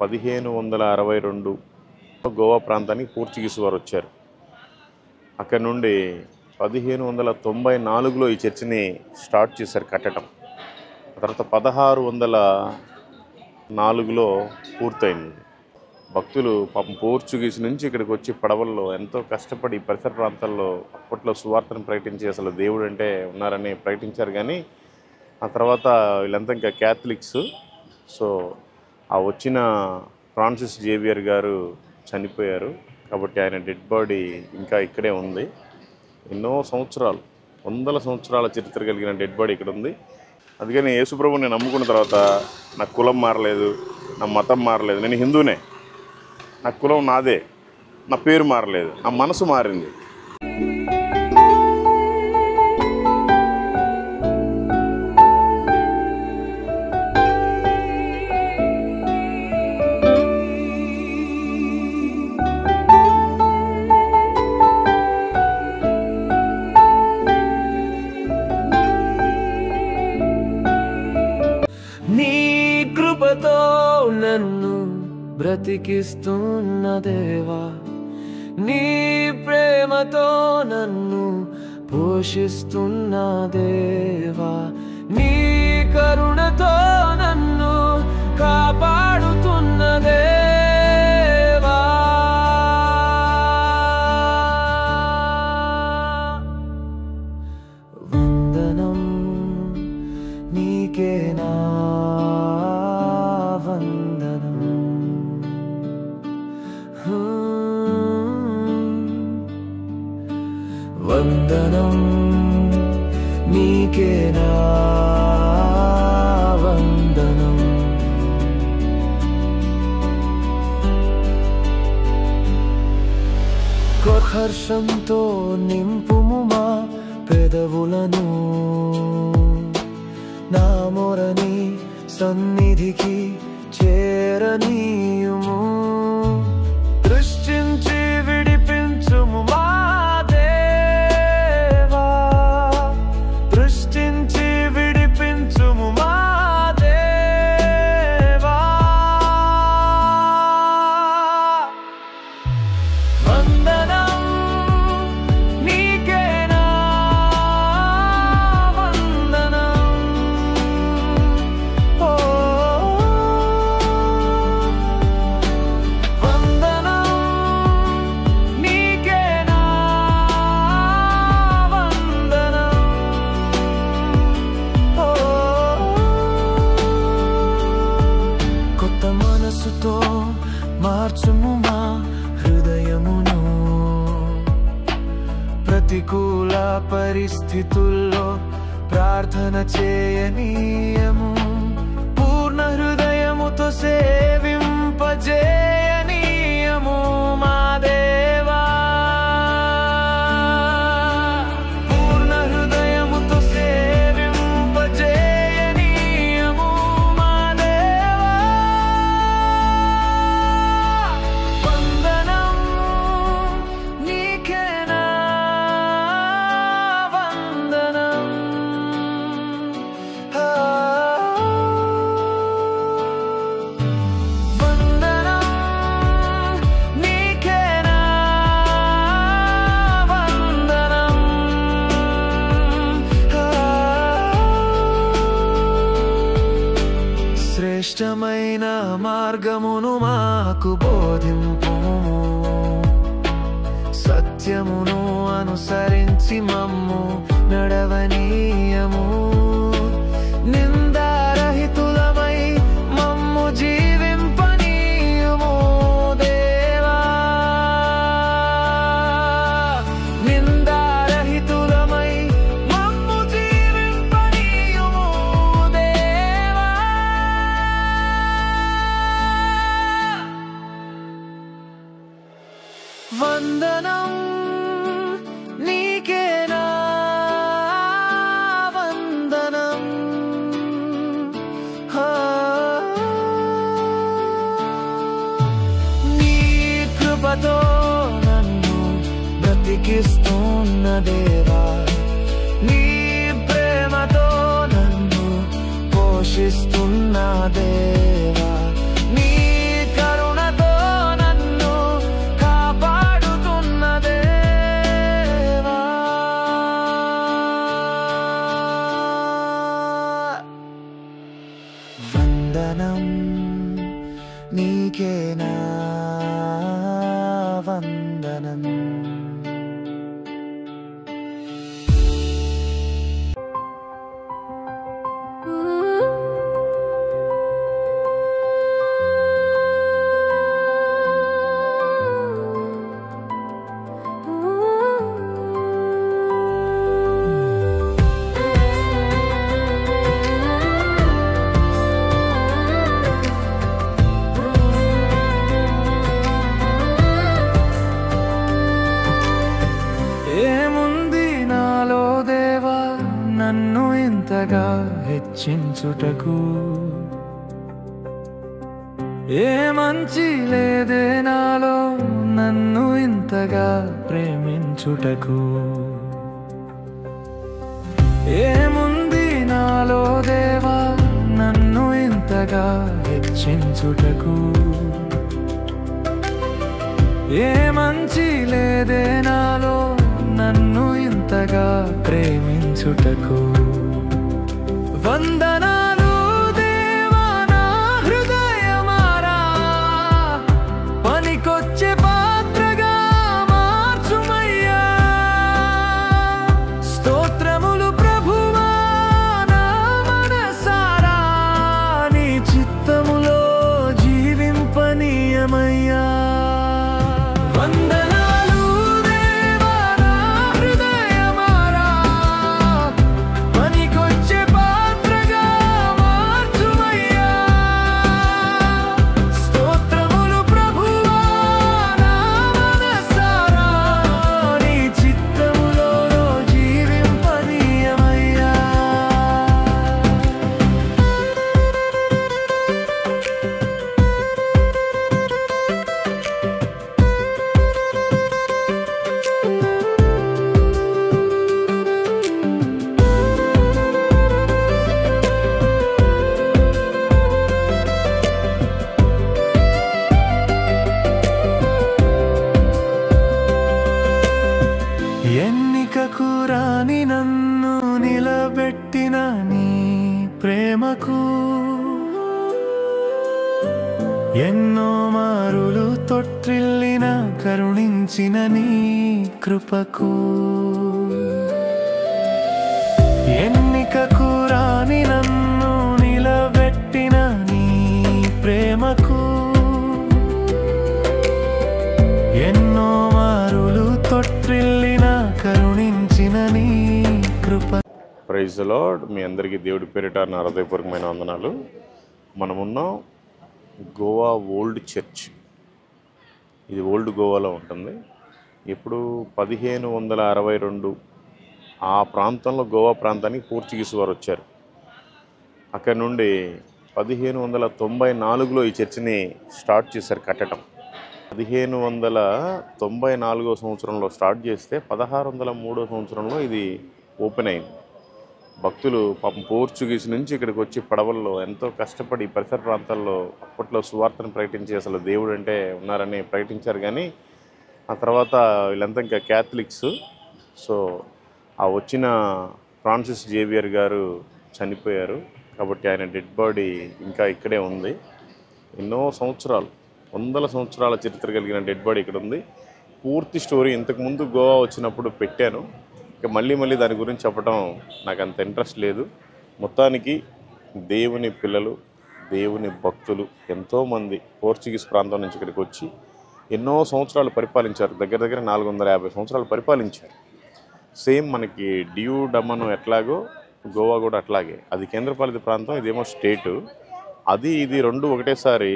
1562 గోవా ప్రాంతానికి పోర్చుగీస్ వారు వచ్చారు. అక్కడ నుండి 1594లో ఈ చర్చిని స్టార్ట్ చేశారు కట్టడం. తర్వాత 1604లో పూర్తయింది. భక్తులు పాపం పోర్చుగీస్ నుంచి ఇక్కడికి వచ్చి పడవల్లో ఎంతో కష్టపడి పరిసర ప్రాంతాల్లో అప్పట్లో సువార్తను ప్రకటించి అసలు దేవుడు అంటే ఉన్నారని ప్రకటించారు. కానీ ఆ తర్వాత వీళ్ళంతా ఇంకా క్యాథలిక్స్. సో ఆ వచ్చిన ఫ్రాన్సిస్ జేవియర్ గారు చనిపోయారు. కాబట్టి ఆయన డెడ్ బాడీ ఇంకా ఇక్కడే ఉంది. ఎన్నో సంవత్సరాలు, వందల సంవత్సరాల చరిత్ర కలిగిన డెడ్ బాడీ ఇక్కడ ఉంది. అందుకని యేసుప్రభుని నేను నమ్ముకున్న తర్వాత నా కులం మారలేదు, నా మతం మారలేదు. నేను హిందూనే, నా కులం నాదే, నా పేరు మారలేదు, నా మనసు మారింది. కృపతో నన్ను బ్రతికిస్తున్న దేవా, నీ ప్రేమతో నన్ను పోషిస్తున్న దేవా, నీ కరుణతో నన్ను కాపాడుతున్న దేవా, వందనం నీకేనా వందనం, వందనం నీకేనా వందనం. హర్షంతో నింపుము మా పెదవులను, నా మొరని సన్నిధికి చేరనీయుము. దృష్టించి విడిపించుము మా దేవా, దృష్టించి విడిపించుము మా దేవా. వందనం నీకేనా వందనం, ఓ వందనం నీకేనా వందనం, ఓ కొత్త మనసుతో మార్చుము మా హృదయమును, ప్రతికూల పరిస్థితుల్లో ప్రార్థన చేయనీయము, పూర్ణ హృదయముతో సేవింపజేయనీయము మా దేవా, పూర్ణ హృదయముతో సేవింపజేయనీయము మా దేవా. వందనం నీకేనా వందనం, వందనం నీకేనా వందనం, శ్రేష్టమైన మార్గమును మాకు బోధింపుము, సత్యమును అనుసరించి మమ్ము నడవనీయము, నిందారహితులమై మమ్ము జీవింపనీయుము దేవా, నిందారహితులమై మమ్ము జీవింపనీయుము దేవా. వందనం నీకేనా వందనం, నీ కృపతో నన్ను బ్రతికిస్తున్న దేవా, నీ ప్రేమతో నన్ను పోషిస్తున్న దేవా, నీ నీకే నా వందనం. నన్ను ఇంతగా హెచ్చించుటకు ఏ మంచి లేదే నాలో, నన్ను ఇంతగా ప్రేమించుటకు. ఏముంది నాలో దేవా నన్ను ఇంతగా హెచ్చించుటకు, ఏ మంచి లేదే నాలో, నన్ను ఇంతగా ప్రేమించుటకు. వందనాలు దేవా నా హృదయమారా, పనికొచ్చే పాత్రగా మార్చుమయ్యా. స్తోత్రములు ప్రభువా నా మనసారా, నీ చిత్తములో జీవింపనీయమయ్యా. ఎన్నికకు రాని నన్ను నిలబెట్టిన నీ ప్రేమకు, ఎన్నో మారులు తొట్టిల్లిన కరుణించిన నీ కృపకు. ఎన్నికకు రాని నన్ను నిలబెట్టిన నీ ప్రేమకు, ఎన్నో మారులు తొట్టిల్లిన కరుణించిన నీ కృప. Praise the lord. మీ అందరికీ దేవుడి పేరిట నా హృదయపూర్వకమైన వందనాలు. మనమున్నాం గోవా ఓల్డ్ చర్చ్. ఇది ఓల్డ్ గోవాలో ఉంటుంది. ఇప్పుడు 1562 ఆ ప్రాంతంలో, గోవా ప్రాంతానికి పోర్చుగీస్ వారు వచ్చారు. అక్కడి నుండి 1594లో ఈ చర్చిని స్టార్ట్ చేశారు కట్టడం. 1594 సంవత్సరంలో స్టార్ట్ చేస్తే 1603 సంవత్సరంలో ఇది ఓపెన్ అయింది. భక్తులు పాపం పోర్చుగీస్ నుంచి ఇక్కడికి వచ్చి పడవల్లో ఎంతో కష్టపడి పరిసర ప్రాంతాల్లో అప్పట్లో సువార్తను ప్రకటించి అసలు దేవుడు అంటే ఉన్నారని ప్రకటించారు. కానీ ఆ తర్వాత వీళ్ళంతా ఇంకా క్యాథలిక్స్. సో ఆ వచ్చిన ఫ్రాన్సిస్ జేవియర్ గారు చనిపోయారు. కాబట్టి ఆయన డెడ్ బాడీ ఇంకా ఇక్కడే ఉంది. ఎన్నో సంవత్సరాలు, వందల సంవత్సరాల చరిత్ర కలిగిన డెడ్ బాడీ ఇక్కడ ఉంది. పూర్తి స్టోరీ ఇంతకుముందు గోవా వచ్చినప్పుడు పెట్టాను. ఇక మళ్ళీ దాని గురించి చెప్పడం నాకు అంత ఇంట్రెస్ట్ లేదు. మొత్తానికి దేవుని పిల్లలు, దేవుని భక్తులు ఎంతోమంది పోర్చుగీస్ ప్రాంతం నుంచి ఇక్కడికి వచ్చి ఎన్నో సంవత్సరాలు పరిపాలించారు. దగ్గర 450 సంవత్సరాలు పరిపాలించారు. సేమ్ మనకి డియూ డమన్ ఎట్లాగో గోవా కూడా అట్లాగే. అది కేంద్రపాలిత ప్రాంతం, ఇదేమో స్టేటు. అది ఇది రెండు ఒకటేసారి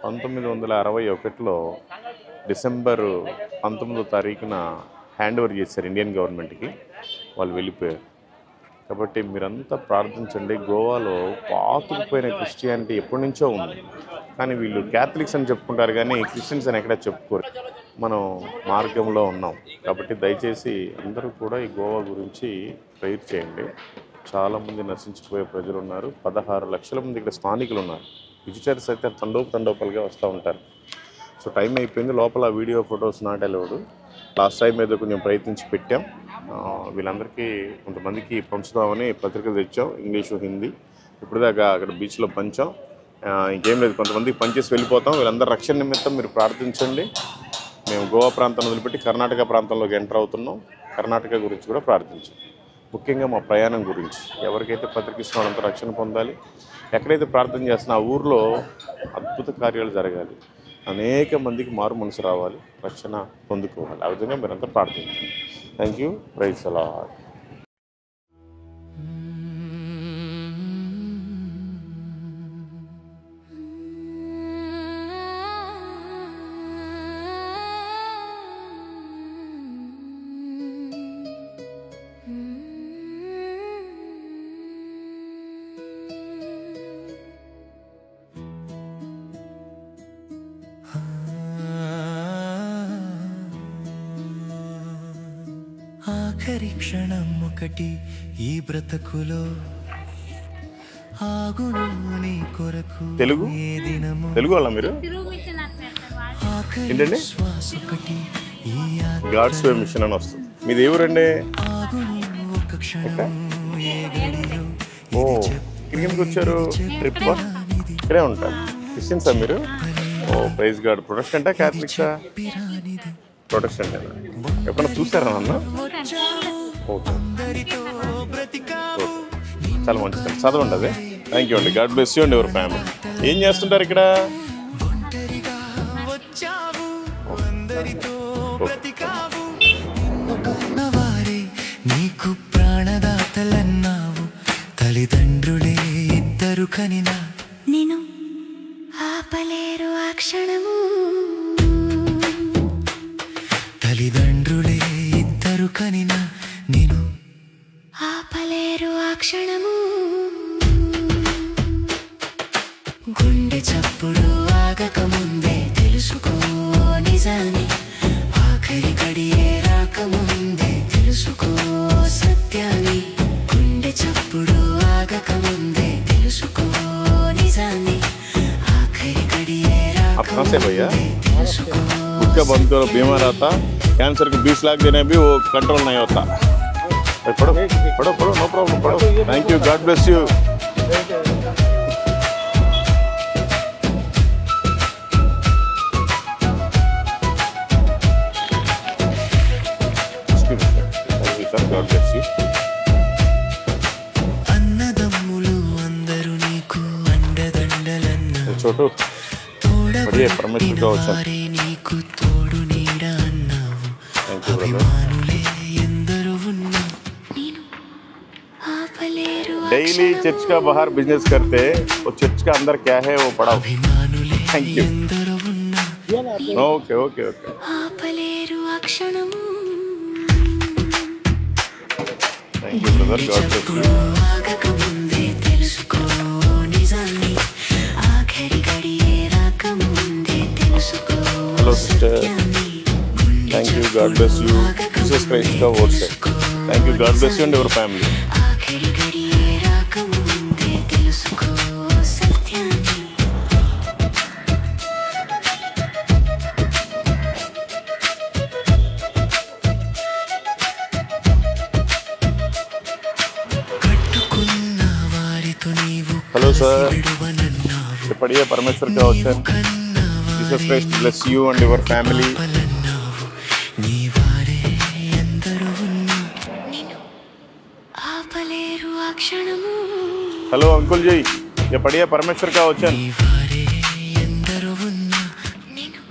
1961లో డిసెంబర్ 19వ తారీఖున హ్యాండ్ ఓవర్ చేశారు ఇండియన్ గవర్నమెంట్కి. వాళ్ళు వెళ్ళిపోయారు. కాబట్టి మీరంతా ప్రార్థించండి. గోవాలో పాతుకుపోయిన క్రిస్టియానిటీ ఎప్పటి నుంచో ఉంది. కానీ వీళ్ళు క్యాథలిక్స్ అని చెప్పుకుంటారు కానీ క్రిస్టియన్స్ అని ఎక్కడా చెప్పుకోరు. మనం మార్గంలో ఉన్నాం. కాబట్టి దయచేసి అందరూ కూడా ఈ గోవా గురించి ప్రేయర్ చేయండి. చాలామంది నశించిపోయే ప్రజలు ఉన్నారు. 16 లక్షల మంది ఇక్కడ స్థానికులు ఉన్నారు. విజిటర్స్ అయితే తండోపలుగా వస్తూ ఉంటారు. సో టైం అయిపోయింది. లోపల video photos not allowed. Last time ఏదో కొంచెం ప్రయత్నించి పెట్టాం. వీళ్ళందరికీ కొంతమందికి పంచుదామని పత్రికలు తెచ్చాం, ఇంగ్లీషు హిందీ. ఇప్పుడు దాకా అక్కడ బీచ్లో పంచాం. ఇంకేం లేదు, కొంతమందికి పనిచేసి వెళ్ళిపోతాం. వీళ్ళందరూ రక్షణ నిమిత్తం మీరు ప్రార్థించండి. మేము గోవా ప్రాంతాన్ని వదిలిపెట్టి కర్ణాటక ప్రాంతంలోకి ఎంటర్ అవుతున్నాం. కర్ణాటక గురించి కూడా ప్రార్థించండి. ముఖ్యంగా మా ప్రయాణం గురించి, ఎవరికైతే పత్రికిస్తున్న అంత రక్షణ పొందాలి, ఎక్కడైతే ప్రార్థన చేస్తున్నా ఆ ఊర్లో అద్భుత కార్యాలు జరగాలి, అనేక మందికి మారు మనసు రావాలి, రక్షణ పొందుకోవాలి. ఆ విధంగా మీరంతా ప్రార్థించండి. Thank you. Praise the Lord. ఆఖరి క్షణం ఒకటి ఈ బ్రతుకులో ఆగును నీ కొరకు. తెలుగు వాళ్ళ మీరు? ఏంటండి? గాడ్స్ వే మిషన్ అని వస్తుంది. మీది ఏ ఊరండి? ఓ, ఇక్కడికి వచ్చారు ట్రిప్? ఇక్కడే ఉంటారు. క్రిస్టియన్సా మీరు? ఓ, ప్రైజ్ గాడ్. ప్రొటెస్టెంటా క్యాథలిక్సా? ప్రొటెస్టెంట్. ఎప్పుడన్నా చూసారా నన్ను? ఓకే, చాలా మంచిది. చదవండి అదే. థ్యాంక్ యూ అండి. గాడ్ బ్లెస్ యూ అండి. ఎవరి ఫ్యామిలీ ఏం చేస్తుంటారు ఇక్కడ? నీకు ప్రాణదాతలన్నావు, తల్లిదండ్రులే ఇద్దరు కనినా నేను ఆపలేరు ఆ క్షణము. తల్లిదండ్రులే ఇద్దరు కనినా నేను ఆపలేరు ఆ క్షణము. గుండె చప్పుడు ఆగక ముందే తెలుసుకో నిజాన్ని, ఆఖరి గడియే రాకముందే తెలుసుకో సత్యాన్ని. గుండె చప్పుడు ఆగక ముందే తెలుసుకో నిజాన్ని, ఆఖరి గడియే రాకముందే తెలుసుకో. उसका बंद करो, बीमार आता, कैंसर को 20 लाख देने भी वो कंट्रोल नहीं होता. पढ़ो पढ़ो पढ़ो, नो प्रॉब्लम, पढ़ो. Thank you. God bless you. God bless you. అన్నదమ్ములు అందరూ నీకు అండదండలన్నా, छोटू बढ़िया परमेश्वर का वचन. నీకు తోడు నీడ అన్నావు. అభిమానులే ఎందరో ఉన్నా నేను ఆపలేరు. डेली चर्च का बाहर बिजनेस करते, वो चर्च का अंदर क्या है वो पढ़ाओ. అభిమానులే Thank you. ఎందరో ఉన్నా ఓకే ఓకే ఓకే. ఆపలేరు ఆ క్షణము. Thank you brother. God bless you. ఆగకముందే తెలుసుకో నిజాన్ని, ఆఖరి గడియే రాకముందే తెలుసుకో. Hello sister. Thank you. God bless you. Jesus Christ का वर्ड है. Thank you. God bless you and your family. ఆఖరి గడియే రాకముందే తెలుసుకో సత్యాన్ని. కట్టుకున్న వారితో నీవు हेलो सर. విడువనన్నావు. ये पढ़िए परमेश्वर का वचन. Jesus Christ bless you and your family. పలన్నావు నీ వారే ఎందరో ఉన్నా నిన్ను ఆపలేరు ఆ క్షణము. हेलो अंकुल जी, ये पढ़िए परमेश्वर का वचन. నీ వారే ఎందరో ఉన్నా నిన్ను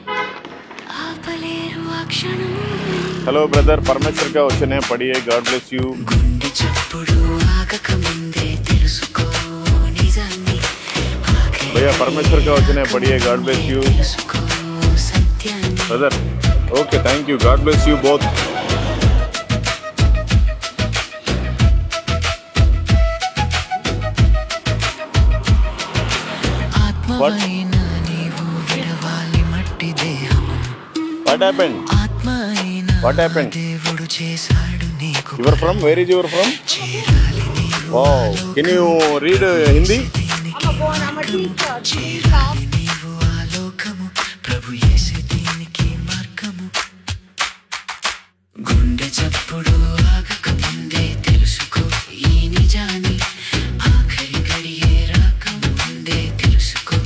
ఆపలేరు ఆ క్షణము. हेलो ब्रदर, परमेश्वर का वचन है, पढ़िए. God bless you. గుండె చప్పుడు ఆగక ముందే తెలుసుకో నిజాన్ని, भैया परमेश्वर का वचन है, पढ़िए. गॉड ब्लेस यू తెలుసుకో సత్యాన్ని. Brother. Okay, thank you. God bless you both. ఆత్మవైన నీవు విడవాలి మట్టి దేహమును. What happened? ఆత్మ అయిన What happened? దేవుడు చేశాడు నీకు. You are from? Where is you are from? చేరాలి నీవు Wow. Can you read Hindi? చేరాలి నీవు ఆలోకము, ప్రభు యేసే దీనికి మార్గము. గుండె చప్పుడు ఆగక ముందే తెలుసుకో ఈ నిజాన్ని, ఆఖరి గడియే రాక ముందే తెలుసుకో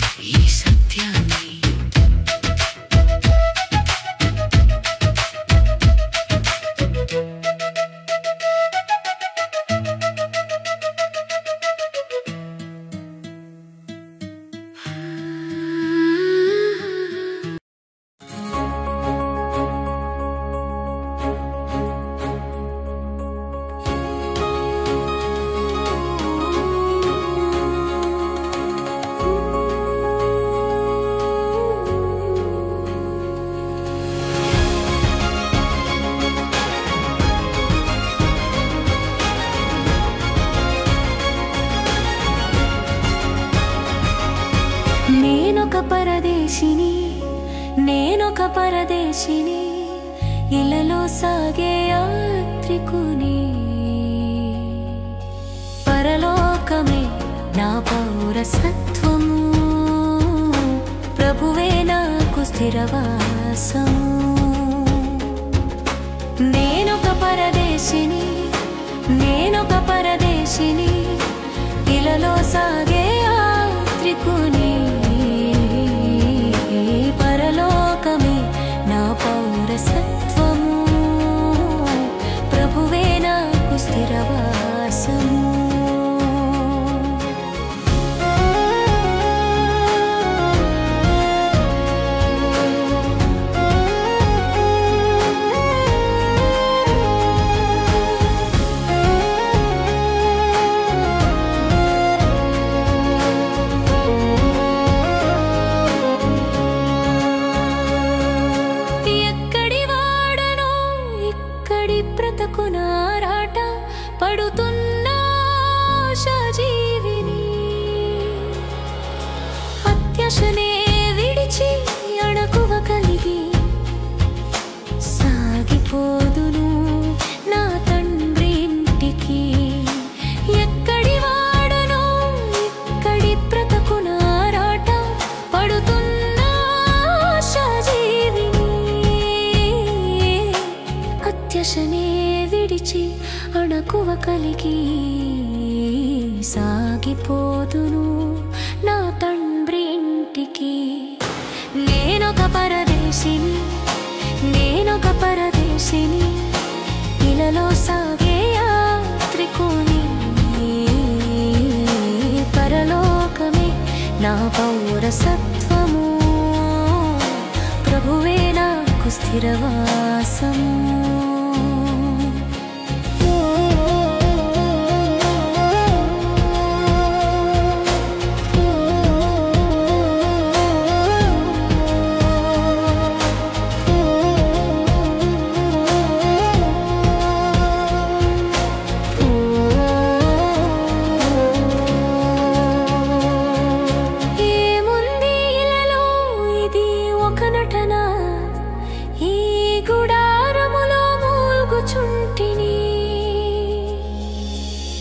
నేనొక పరదేశిని, ఇలలో సాగే యాత్రికుని. పరలోకమే నా పౌరసత్వము, ప్రభువే నాకు స్థిరవాసము. నేనొక పరదేశిని, నేనొక పరదేశిని, ఇలలో సాగే యాత్రికుని. పరలోకమే నా పౌరసత్వము, ప్రభువే నాకు స్థిరవాసము. బ్రతుకునారాట పడుతున్న ఆశాజీవిని, అత్యాశనే విడిచి అణకువ కలిగి సాగిపోదును నా తండ్రి ఇంటికి. ఎక్కడి వాడనో ఇక్కడి బ్రతుకునారాట పడుతున్న ఆశాజీవిని, అత్యాశనే విడిచి అణకువ కలిగి సాగిపోదును నా తండ్రి ఇంటికి. నేనొక పరదేశిని, నేనొక పరదేశిని, ఇలలో సాగే యాత్రికుని. పరలోకమే నా పౌరసత్వము, ప్రభువే నాకు స్థిరవాసము.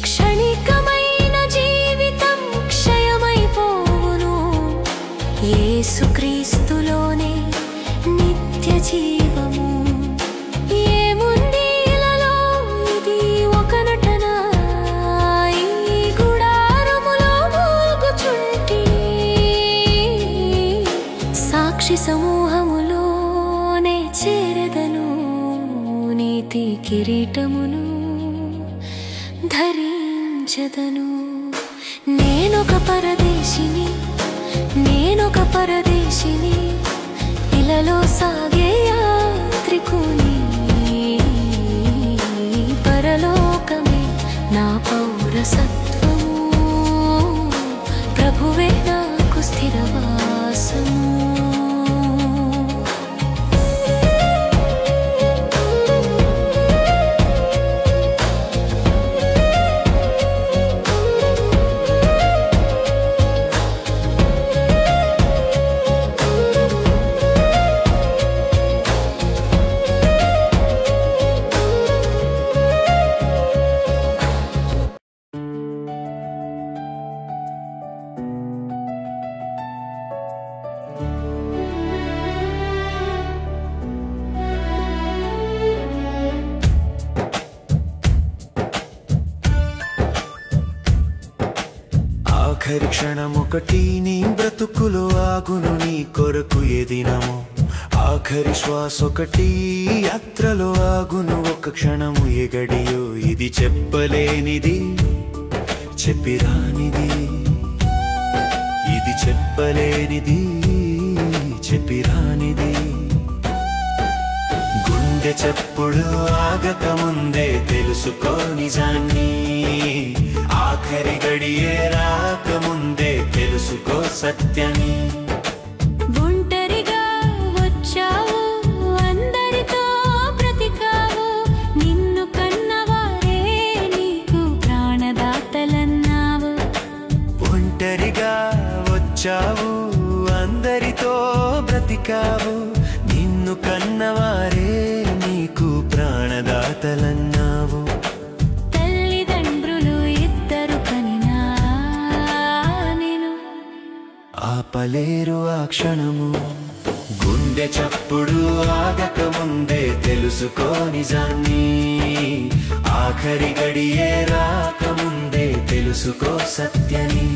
క్షణికమైన జీవితం క్షయమైపోవును, యేసుక్రీస్తులోనే నిత్య జీవము. ఏముంది ఇలలో ఇది ఒక నటన, ఈ గుడారములో మూల్గుచుంటిని. సాక్షి సమూహములోనే చేరదను, నీతి కిరీటమును ధరించదను. నేనొక పరదేశిని, నేనొక పరదేశిని, ఇలలో సాగే యాత్రికుని. పరలోకమే నా పౌరసత్వము, ప్రభువే నాకు స్థిరవాసము. ఆఖరి క్షణమొకటి నీ బ్రతుకులో ఆగును నీ కొరకు ఏ దినము. ఆఖరి శ్వాసొకటి యాత్రలో ఆగును ఒక క్షణము ఏ గడియో. ఇది చెప్పలేనిది చెప్పిరానిది, ఇది చెప్పలేనిది చెప్పిరానిది. గుండె చప్పుడు ఆగక ముందే తెలుసుకో నిజాన్ని, ఆఖరి గడియే రాకముందే తెలుసుకో సత్యాన్ని. ఒంటరిగా వచ్చావు, అందరితో బ్రతికావు, నిన్ను కన్నవారే నీకు ప్రాణదాతలన్నావు. ఒంటరిగా వచ్చావు, అందరితో బ్రతికావు, అన్నావు, నిన్ను కన్నవారే నీకు ప్రాణదాతలన్నావు. తల్లిదండ్రులు ఇద్దరు కనినా నేను ఆపలేరు ఆ క్షణము. గుండె చప్పుడు ఆగక ముందే తెలుసుకో నిజాన్ని, ఆఖరి గడియే రాకముందే తెలుసుకో సత్యాన్ని.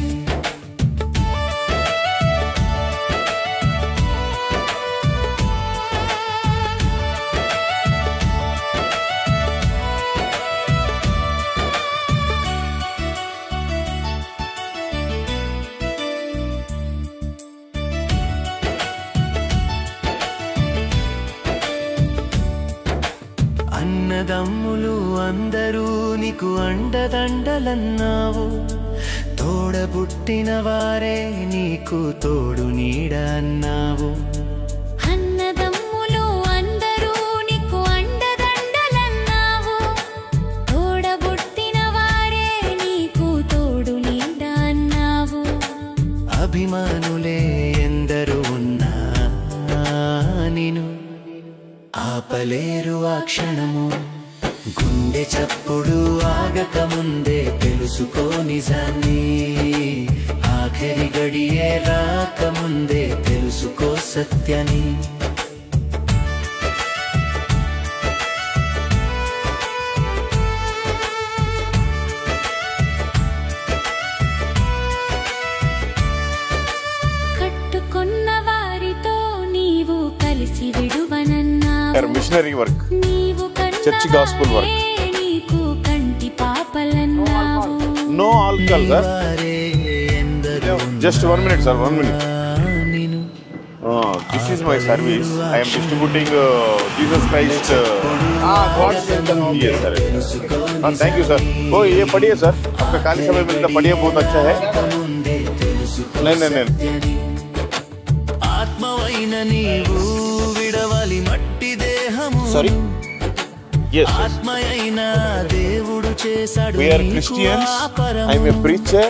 అన్నదమ్ములు అందరూ నీకు అండదండలన్నావు, తోడబుట్టిన వారే నీకు తోడు నీడ అన్నావు. అన్నదమ్ములు అందరూ నీకు అండదండలన్నావు, తోడబుట్టిన వారే నీకు తోడు నీడ అన్నావు. అభిమానులే ఎందరు ఉన్నా నిన్ను ఆపలేరు ఆ క్షణము. గుండె చప్పుడు ఆగక ముందే తెలుసుకో నిజాన్ని, ఆఖరి గడియే రాకముందే తెలుసుకో సత్యాన్ని. కట్టుకున్న వారితో నీవు కలిసి విడువనన్నావు, మిషనరీ వర్క్, నీవు చర్చ్ గాస్పుల్ వర్క్. నీకు కంటి పాపలన్నావు. No alcohol sir. Just 1 minute sir, 1 minute. This is my service. I am distributing Jesus Christ. Yes sir. Thank you sir. Oh ये पढ़िए sir. आपका खाली समय मिलता पढ़िए, बहुत अच्छा है. नहीं. ఆత్మవైన నీవు విడవాలి మట్టి దేహము. Sorry. Yes. ఆత్మయైన దేవుడు చేశాడు. We are Christians. I am a preacher.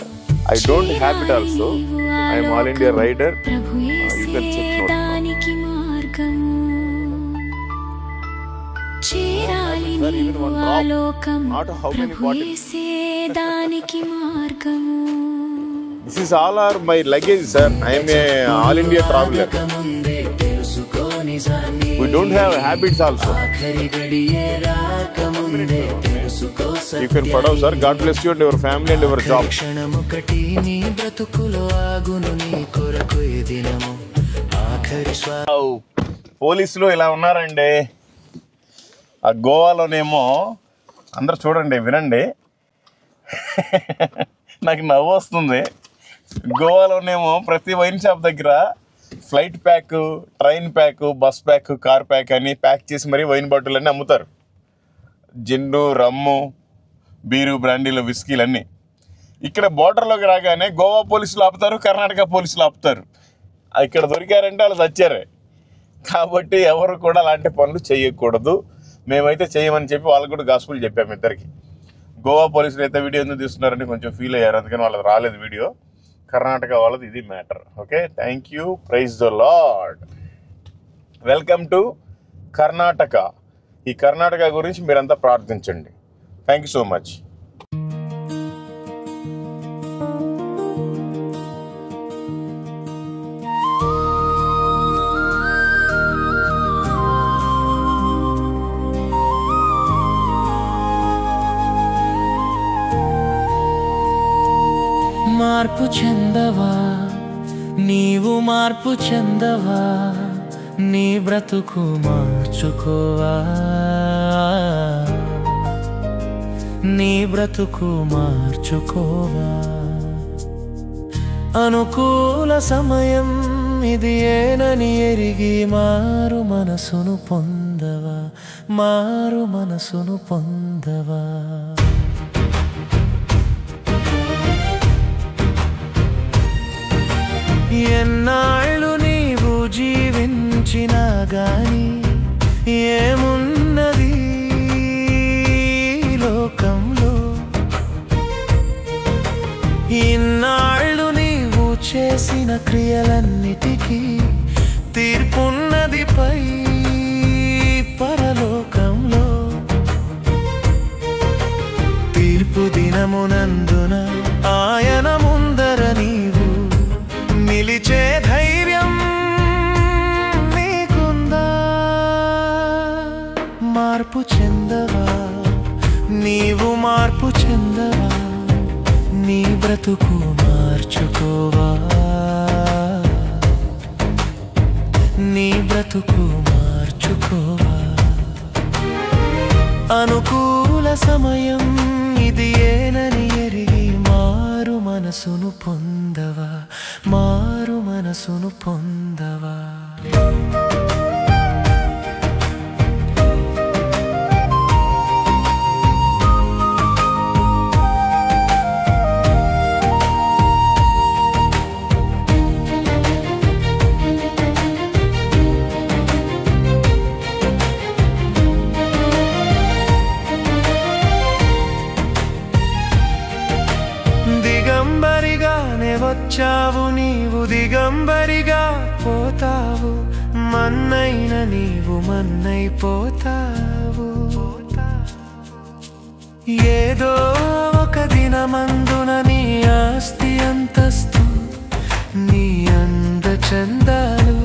I don't have it also. I am all India rider. You can check note. దానికి మార్గము చేరాలి నీవు ఆలోకము, ప్రభుయేసే దానికి మార్గము. This is all are my luggage sir. I am a all India traveler. We don't have habits also. You can put out sir. God bless you and your family and your job. పోలీసులు ఇలా ఉన్నారండి. ఆ గోవాలోనేమో అందరు చూడండి, వినండి, నాకు నవ్వు వస్తుంది. గోవాలోనేమో ప్రతి వైన్ షాప్ దగ్గర flight pack, train pack, bus pack, car pack అని ప్యాక్ చేసి మరీ వైన్ బాటిల్ అన్నీ అమ్ముతారు. జిన్ను, రమ్ము, బీరు, బ్రాండీలు, విస్కీలు అన్నీ. ఇక్కడ బోర్డర్లోకి రాగానే గోవా పోలీసులు ఆపుతారు, కర్ణాటక పోలీసులు ఆపుతారు. ఇక్కడ దొరికారంటే వాళ్ళు చచ్చారే. కాబట్టి ఎవరు కూడా అలాంటి పనులు చేయకూడదు. మేమైతే చేయమని చెప్పి వాళ్ళకు కూడా గాస్పుల్ చెప్పాము ఇద్దరికి. గోవా పోలీసులు అయితే వీడియో ఎందుకు తీస్తున్నారని కొంచెం ఫీల్ అయ్యారు, అందుకని వాళ్ళది రాలేదు వీడియో. కర్ణాటక వాళ్ళది ఇది matter. Okay, thank you, praise the Lord. Welcome to Karnataka. ఈ కర్ణాటక గురించి మీరంతా ప్రార్థించండి. Thank you so much. మార్పు చెందవా నీవు, మార్పు చెందవా, నీ బ్రతుకు మార్చుకోవా, నీ బ్రతుకు మార్చుకోవా. అనుకూల సమయం ఇది ఏనని ఎరిగి మారు మనసును పొందవా, మారు మనసును పొందవా. ఎన్నాళ్ళు నీవు జీవించినా గాని ఏమున్నది లోకంలో, ఇన్నాళ్ళు నీవు చేసిన క్రియలన్నిటికీ తీర్పున్నది మార్పు చెందవా, నీవు మార్పు చెందవా, నీ బ్రతుకు మార్చుకోవా, నీ బ్రతుకు మార్చుకోవా. అనుకూల సమయం ఇది ఏనని ఎరిగి మారు మనసును పొందవా, మారు మనసును పొందవా. దిగంబరిగానే వచ్చావు నీవు, దిగంబరిగా పోతావు, మన్నైన నీవు మన్నైపోతావు. ఏదో ఒక దినమందున నీ ఆస్తి అంతస్తు, నీ అందచందాలు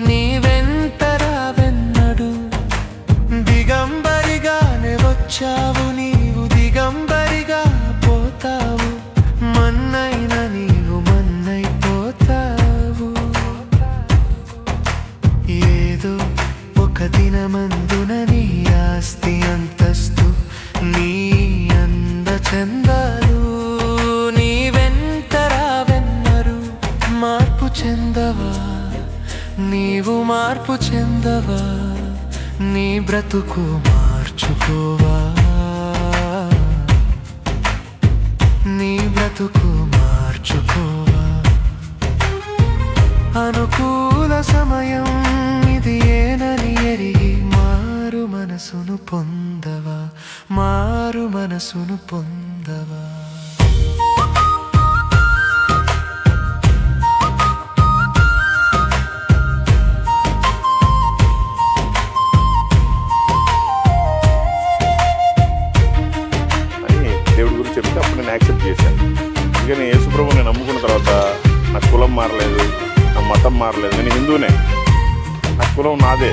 నీ వెంట రావెన్నడు. దిగంబరిగానే వచ్చావు నీవు, దిగంబరిగా పోతావు, మన్నైన నీవు మన్నైపోతావు. ఏదో ఒక దినమందున నీ ఆస్తి అంతస్తు, నీ అందచందాలు నీ వెంట రావెన్నరు. మార్పు చెందవా, నీవు మార్పు చెందవా, నీ బ్రతుకు మార్చుకోవా, నీ బ్రతుకు మార్చుకోవా. అనుకూల సమయం ఇది ఏనని ఎరిగి మారు మనసును పొందవా, మారు మనసును పొందవా. దేవుడి గురించి చెప్తే అప్పుడు నేను యాక్సెప్ట్ చేశాను. అందుకని యేసుప్రభు నేను నమ్ముకున్న తర్వాత నా కులం మారలేదు, నా మతం మారలేదు, నేను హిందూనే, నా కులం నాదే,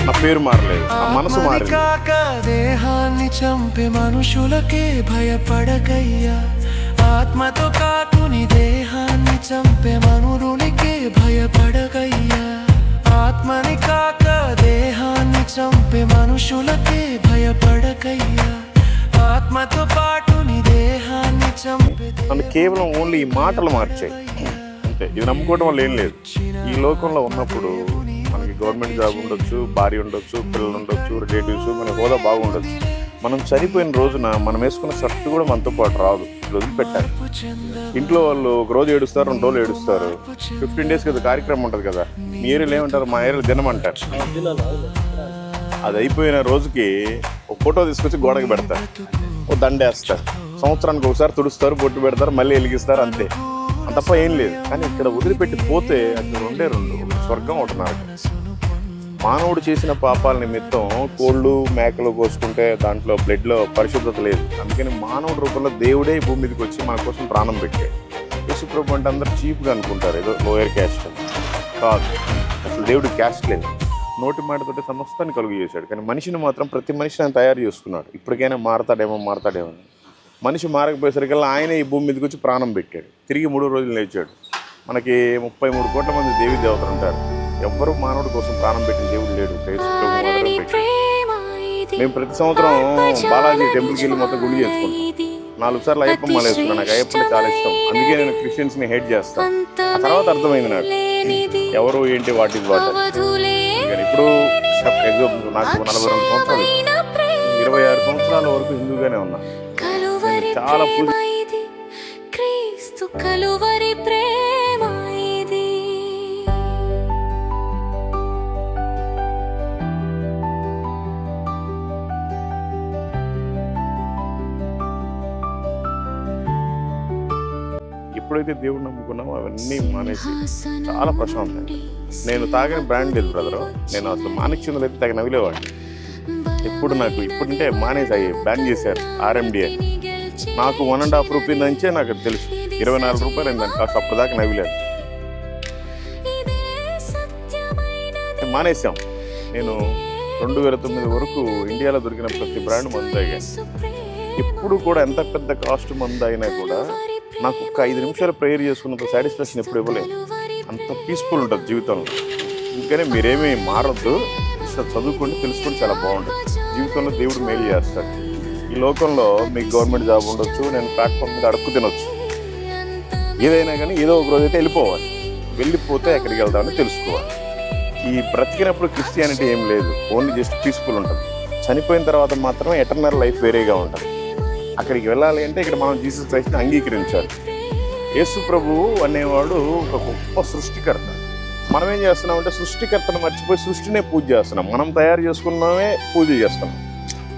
నా పేరు మారలేదు, నా మనసు మారింది. కాక దేహాన్ని చంపే మనుషులకే భయపడకయ్యా, ఆత్మతో కాకుని దేహాన్ని చంపే మనురునికే భయపడకయ్యా. ఆత్మని కాక దేహాన్ని చంపే మనుషులకే భయపడకయ్యా, ఆత్మతో పాటు నీ దేహాన్ని చంపే. నన్ను కేవలం ఓన్లీ ఈ మాటలు మార్చాయి అంతే. ఇది నమ్ముకోవడం వల్ల ఏం లేదు. ఈ లోకంలో ఉన్నప్పుడు మనకి గవర్నమెంట్ జాబ్ ఉండొచ్చు, భార్య ఉండొచ్చు, పిల్లలు ఉండొచ్చు, రిలేటివ్స్, మన హోదా బాగుండొచ్చు. మనం చనిపోయిన రోజున మనం వేసుకున్న షర్ట్ కూడా మనతో పాటు రాదు, వదిలిపెట్టాలి. ఇంట్లో వాళ్ళు ఒక రోజు ఏడుస్తారు, 2 రోజులు ఏడుస్తారు. 15 days కదా కార్యక్రమం ఉంటుంది కదా, మీ ఏరియాలో ఏమంటారు, మా ఏరియాలో దినమంటారు. అది అయిపోయిన రోజుకి ఒక ఫోటో తీసుకొచ్చి గోడకి పెడతారు, ఓ దండేస్తారు, సంవత్సరానికి ఒకసారి తుడుస్తారు, బొట్టు పెడతారు, మళ్ళీ వెలిగిస్తారు, అంతే. తప్ప ఏం లేదు. కానీ ఇక్కడ వదిలిపెట్టి పోతే అక్కడ 2 స్వర్గం ఒకటి నరకం. మానవుడు చేసిన పాపాల నిమిత్తం కోళ్ళు మేకలు కోసుకుంటే దాంట్లో బ్లడ్లో పరిశుద్ధత లేదు. అందుకని మానవుడి రూపంలో దేవుడే భూమి మీదకి వచ్చి మన కోసం ప్రాణం పెట్టాడు. యేసుప్రభు అంటే అందరూ చీప్గా అనుకుంటారు, ఏదో లోయర్ క్యాస్ట్ కాదు. అసలు దేవుడు క్యాస్ట్ లేదు. నోటి మాటతోటి సమస్తాన్ని కలుగు చేశాడు. కానీ మనిషిని మాత్రం ప్రతి మనిషిని ఆయన తయారు చేసుకున్నాడు. ఇప్పటికైనా మారతాడేమో. మనిషి మారకపోయేసరికల్లా ఆయన ఈ భూమి మీదకి వచ్చి ప్రాణం పెట్టాడు. తిరిగి 3 రోజులు లేచాడు. మనకి 33 కోట్ల మంది దేవి దేవతలు ఉంటారు. ఎవ్వరూ మానవుడి కోసం ప్రాణం పెట్టిన దేవుడు లేడు. మేము ప్రతి సంవత్సరం బాలాజీ టెంపుల్కి వెళ్ళి మొత్తం గుడి చేసుకుంటాం. 4 సార్లు అయ్యప్ప మాల వేసుకున్నాను. నాకు అయ్యప్ప చాలా ఇష్టం. అందుకే నేను క్రిస్టియన్స్ని హేట్ చేస్తాను. ఆ తర్వాత అర్థమైంది నాకు ఎవరు ఏంటి వాట్ ఈజ్ వాట్. కానీ ఇప్పుడు నాకు 42 సంవత్సరాలు, 26 సంవత్సరాల వరకు హిందూగానే ఉన్నా. చాలా పూజ. క్రీస్తు కలువరి ప్రేమ ఇది. ఎప్పుడైతే దేవుడు నమ్ముకున్నామో అవన్నీ మానేసి చాలా ప్రశాంతంగా. నేను తాగిన బ్రాండ్ లేదు బ్రదరు. నేను అసలు మాణిక్యంలో అయితే తగ్గ నవ్విలేవాడిని. ఇప్పుడంటే మానేసి అయ్యి బ్యాన్ చేశారు RMDA. నాకు 1.5 రూపీస్ నుంచే నాకు తెలుసు 24 రూపాయలు అయిందని కాస్త అప్పటిదాకా నవ్విలేదు. మానేసాం. నేను 2009 వరకు ఇండియాలో దొరికిన ప్రతి బ్రాండ్ మందు తాగాను. ఎప్పుడు కూడా ఎంత పెద్ద కాస్ట్ మందు అయినా కూడా నాకు ఒక 5 నిమిషాలు ప్రేయర్ చేసుకున్నంత సాటిస్ఫాక్షన్ ఎప్పుడు ఇవ్వలేదు. అంత పీస్ఫుల్ ఉంటుంది జీవితంలో. అందుకని మీరేమీ మారొద్దు, చదువుకోండి, తెలుసుకొని చాలా బాగుంటుంది. జీవితంలో దేవుడు మేలు చేస్తాడు. ఈ లోకంలో మీకు గవర్నమెంట్ జాబ్ ఉండొచ్చు, నేను ప్లాట్ఫామ్ మీద అడుక్కు తినొచ్చు, ఏదైనా కానీ ఏదో ఒక రోజు అయితే వెళ్ళిపోవాలి. వెళ్ళిపోతే ఎక్కడికి వెళ్దామని తెలుసుకోవాలి. ఈ బ్రతికినప్పుడు క్రిస్టియానిటీ ఏం లేదు, ఓన్లీ జస్ట్ పీస్ఫుల్ ఉంటుంది. చనిపోయిన తర్వాత మాత్రమే ఎటర్నల్ లైఫ్ వేరేగా ఉంటుంది. అక్కడికి వెళ్ళాలి అంటే ఇక్కడ మనం జీసస్ క్రైస్ట్ని అంగీకరించాలి. యేసు ప్రభువు అనేవాడు ఒక గొప్ప సృష్టికర్త. మనం ఏం చేస్తున్నామంటే సృష్టికర్తను మర్చిపోయి సృష్టినే పూజ చేస్తున్నాం. మనం తయారు చేసుకున్నవే పూజ చేస్తున్నాం.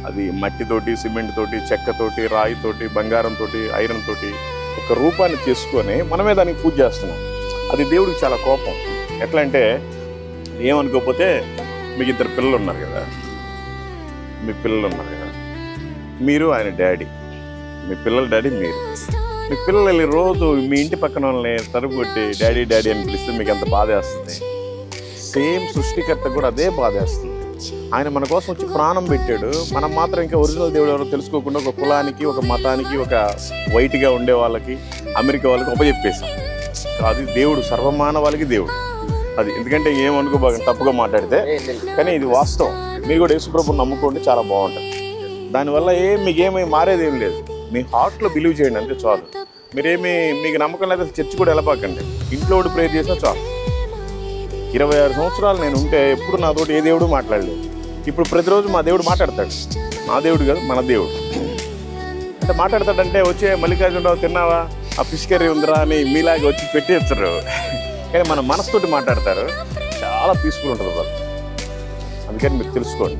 అది మట్టితోటి, సిమెంట్ తోటి, చెక్కతోటి, రాయితోటి, బంగారంతో, ఐరన్ తోటి ఒక రూపాన్ని చేసుకొని మనమే దానికి పూజ చేస్తున్నాం. అది దేవుడికి చాలా కోపం. ఎట్లా అంటే ఏమనుకోకపోతే మీకు 2 పిల్లలు ఉన్నారు కదా, మీరు ఆయన డాడీ, మీ పిల్లల డాడీ మీరు. మీ పిల్లలు వెళ్ళి రోజు మీ ఇంటి పక్కన వాళ్ళని తరుపు కొట్టి డాడీ డాడీ అని పిలిస్తే మీకు ఎంత బాధ వేస్తుంది. సేమ్ సృష్టికర్త కూడా అదే బాధ వేస్తుంది. ఆయన మన కోసం వచ్చి ప్రాణం పెట్టాడు. మనం మాత్రం ఇంకా ఒరిజినల్ దేవుడు ఎవరో తెలుసుకోకుండా ఒక కులానికి, ఒక మతానికి, ఒక వైట్గా ఉండే వాళ్ళకి, అమెరికా వాళ్ళకి ఉపజెప్పేశాం. అది దేవుడు సర్వమానవాళికి దేవుడు. అది ఎందుకంటే ఏమనుకోబాగా తప్పుగా మాట్లాడితే, కానీ ఇది వాస్తవం. మీరు కూడా యేసుప్రభుని నమ్ముకోండి, చాలా బాగుంటుంది. దానివల్ల మీకేమీ మారేది ఏం లేదు. మీ హార్ట్లో బిలీవ్ చేయండి అంతే చాలు. మీకు నమ్మకం లేదా చర్చి కూడా వెళ్ళబాకండి, ఇంట్లో ప్రేయర్ చేసినా చాలు. 26 సంవత్సరాలు నేను ఉంటే ఎప్పుడు నాతోటి ఏ దేవుడు మాట్లాడలేదు. ఇప్పుడు ప్రతిరోజు మా దేవుడు మాట్లాడతాడు. మా దేవుడు కాదు, మన దేవుడు. అంటే మాట్లాడతాడంటే వచ్చే మల్లికార్జునరావు తిన్నావా, ఆ ఫిష్ కర్రీ ఉందిరా అని మీలాగా వచ్చి పెట్టేస్తారు. కానీ మన మనసుతోటి మాట్లాడతారు. చాలా పీస్ఫుల్ ఉంటుంది వాళ్ళు. అందుకని మీరు తెలుసుకోండి.